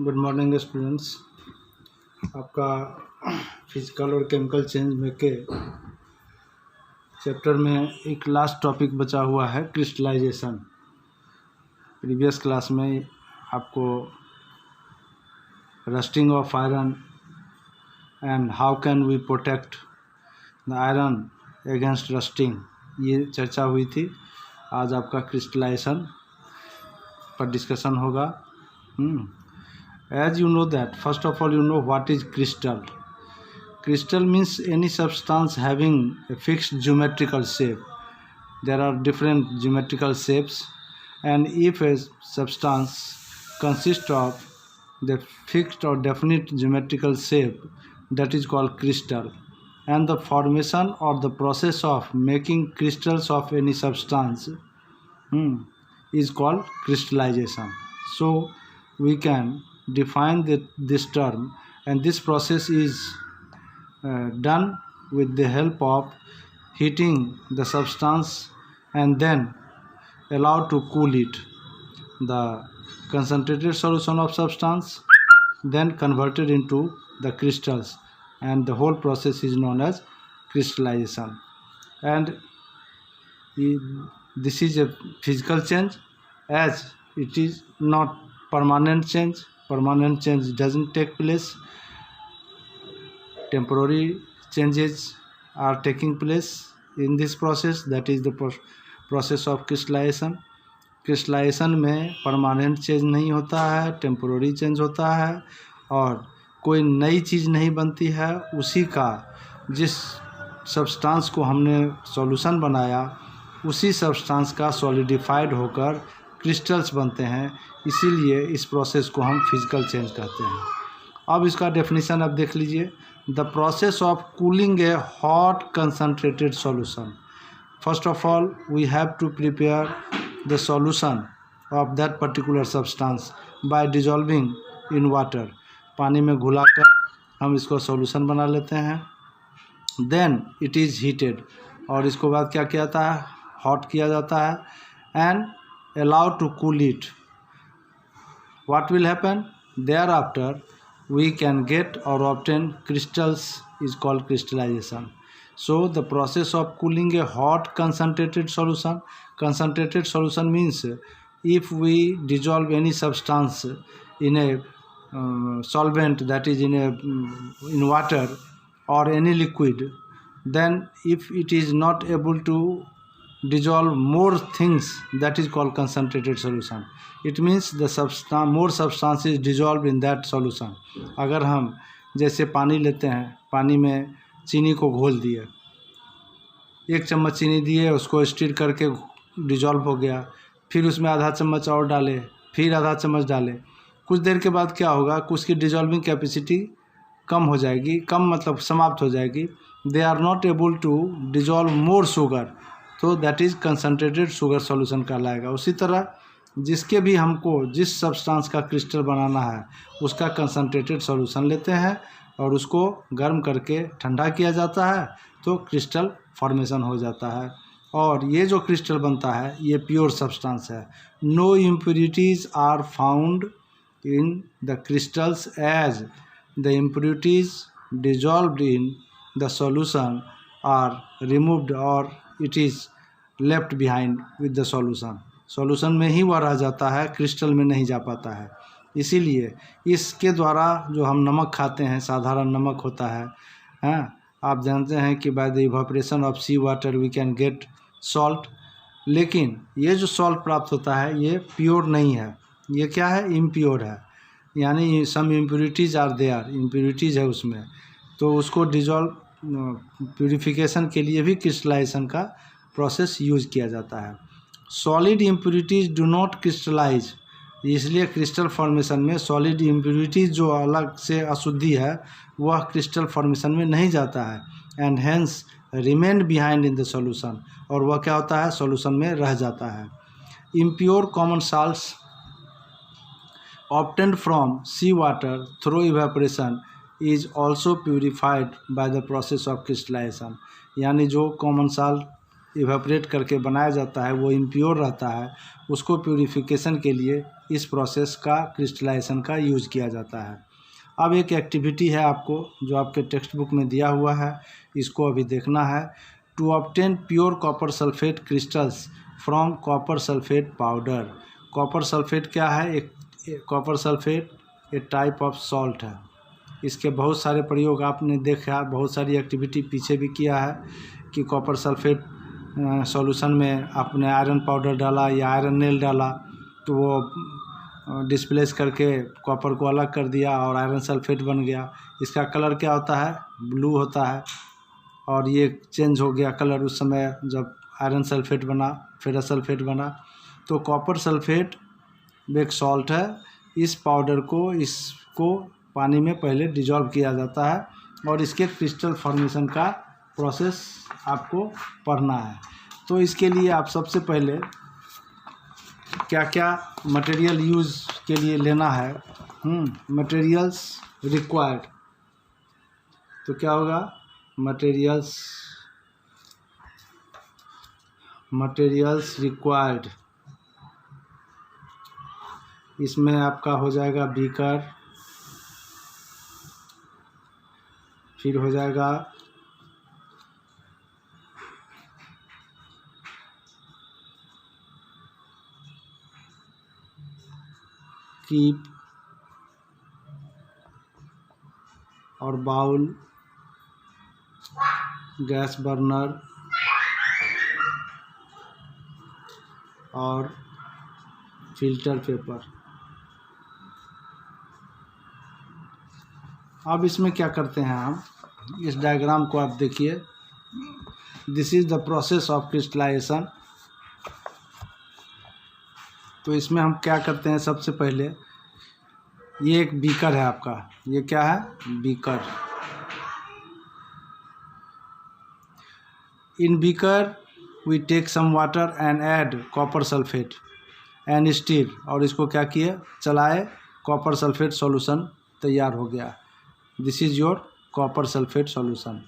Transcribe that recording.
Good morning students. आपका physical और chemical change में के चैप्टर में एक लास्ट टॉपिक बचा हुआ है, क्रिस्टलाइजेशन। प्रीवियस क्लास में आपको rusting of iron and how can we protect the iron against rusting, ये चर्चा हुई थी। आज आपका क्रिस्टलाइजेशन पर डिस्कशन होगा। As you know that, first of all, you know what is crystal. Crystal means any substance having a fixed geometrical shape. There are different geometrical shapes, and if a substance consists of the fixed or definite geometrical shape, that is called crystal. And the formation or the process of making crystals of any substance is called crystallization. So we can define this term, and this process is done with the help of heating the substance and then allowed to cool it. The concentrated solution of substance then converted into the crystals, and the whole process is known as crystallization. And this is a physical change, as it is not permanent change. Permanent change doesn't take place. Temporary changes are taking place in this process, that is the process of crystallization. Crystallization में permanent change नहीं होता है, temporary change होता है, और कोई नई चीज़ नहीं बनती है। उसी का जिस सब्सटेंस को हमने सॉल्यूशन बनाया, उसी सब्सटेंस का सॉलिडिफाइड होकर क्रिस्टल्स बनते हैं। इसीलिए इस प्रोसेस को हम फिजिकल चेंज कहते हैं। अब इसका डेफिनेशन अब देख लीजिए। The process of cooling a hot concentrated solution. First of all we have to prepare the solution of that particular substance by dissolving in water. पानी में घुलाकर हम इसको सॉल्यूशन बना लेते हैं। देन इट इज़ हीटेड, और इसको बाद क्या किया जाता है, हॉट किया जाता है, and allowed to cool it. What will happen? Thereafter we can get or obtain crystals is called crystallization. So the process of cooling a hot concentrated solution. Concentrated solution means if we dissolve any substance in a solvent, that is in water or any liquid, then if it is not able to dissolve more things, that is called concentrated solution. It means the more substance is dissolved in that solution. अगर हम जैसे पानी लेते हैं, पानी में चीनी को घोल दिए, 1 चम्मच चीनी दिए, उसको स्टीर करके डिजॉल्व हो गया, फिर उसमें आधा चम्मच और डाले, फिर आधा चम्मच डाले, कुछ देर के बाद क्या होगा, कुछ की डिजॉल्विंग कैपेसिटी कम हो जाएगी, कम मतलब समाप्त हो जाएगी। They are not able to dissolve more sugar, तो that is concentrated sugar solution कहलाएगा। उसी तरह जिसके भी हमको जिस सब्सटेंस का क्रिस्टल बनाना है, उसका कंसनट्रेटेड सॉल्यूशन लेते हैं और उसको गर्म करके ठंडा किया जाता है, तो क्रिस्टल फॉर्मेशन हो जाता है। और ये जो क्रिस्टल बनता है, ये प्योर सब्सटेंस है। No impurities are found in the crystals, as the impurities dissolved in the solution are removed, और it is left behind with the solution. Solution में ही वह रह जाता है, क्रिस्टल में नहीं जा पाता है। इसीलिए इसके द्वारा जो हम नमक खाते हैं, साधारण नमक होता है, आप जानते हैं कि by the evaporation of sea water we can get salt. लेकिन ये जो सॉल्ट प्राप्त होता है, ये प्योर नहीं है, ये क्या है, इम्प्योर है। यानी सम इम्प्योरिटीज़ आर देयर, इम्प्योरिटीज़ है उसमें, तो उसको डिजॉल्व प्यूरिफिकेशन के लिए भी क्रिस्टलाइजेशन का प्रोसेस यूज किया जाता है। Solid impurities do not crystallize, इसलिए क्रिस्टल फॉर्मेशन में सॉलिड इम्प्योरिटीज़ जो अलग से अशुद्धि है, वह क्रिस्टल फॉर्मेशन में नहीं जाता है, and hence remain behind in the solution, और वह क्या होता है, सॉल्यूशन में रह जाता है। Impure common salts obtained from sea water through evaporation is also purified by the process of crystallization. यानी जो कॉमन साल्ट इवेपोरेट करके बनाया जाता है वो इम्प्योर रहता है, उसको प्यूरिफिकेशन के लिए इस प्रोसेस का क्रिस्टलाइजेशन का यूज़ किया जाता है। अब एक एक्टिविटी है आपको जो आपके टेक्स्ट बुक में दिया हुआ है, इसको अभी देखना है। To obtain pure copper sulphate crystals from copper sulphate powder. Copper sulphate क्या है? एक कॉपर सल्फेट एक टाइप ऑफ सॉल्ट है। इसके बहुत सारे प्रयोग आपने देखा, बहुत सारी एक्टिविटी पीछे भी किया है कि कॉपर सल्फेट सॉल्यूशन में आपने आयरन पाउडर डाला या आयरन नेल डाला तो वो डिस्प्लेस करके कॉपर को अलग कर दिया और आयरन सल्फेट बन गया। इसका कलर क्या होता है? ब्लू होता है। और ये चेंज हो गया कलर उस समय जब आयरन सल्फेट बना, फेरस सल्फेट बना। तो कॉपर सल्फेट एक सॉल्ट है। इस पाउडर को इसको पानी में पहले डिजॉल्व किया जाता है और इसके क्रिस्टल फॉर्मेशन का प्रोसेस आपको पढ़ना है। तो इसके लिए आप सबसे पहले क्या क्या मटेरियल यूज़ के लिए लेना है, मटेरियल्स रिक्वायर्ड। तो क्या होगा? Materials required. इसमें आपका हो जाएगा बीकर, फिर हो जाएगा कीप और बाउल, गैस बर्नर और फिल्टर पेपर। अब इसमें क्या करते हैं हम, इस डायग्राम को आप देखिए। This is the process of crystallization. तो इसमें हम क्या करते हैं, सबसे पहले ये एक बीकर है आपका, ये क्या है? Beaker. In beaker we take some water and add copper sulphate and stir, और इसको क्या किए? चलाए, कॉपर सल्फेट सॉल्यूशन तैयार हो गया। This is your copper sulphate solution.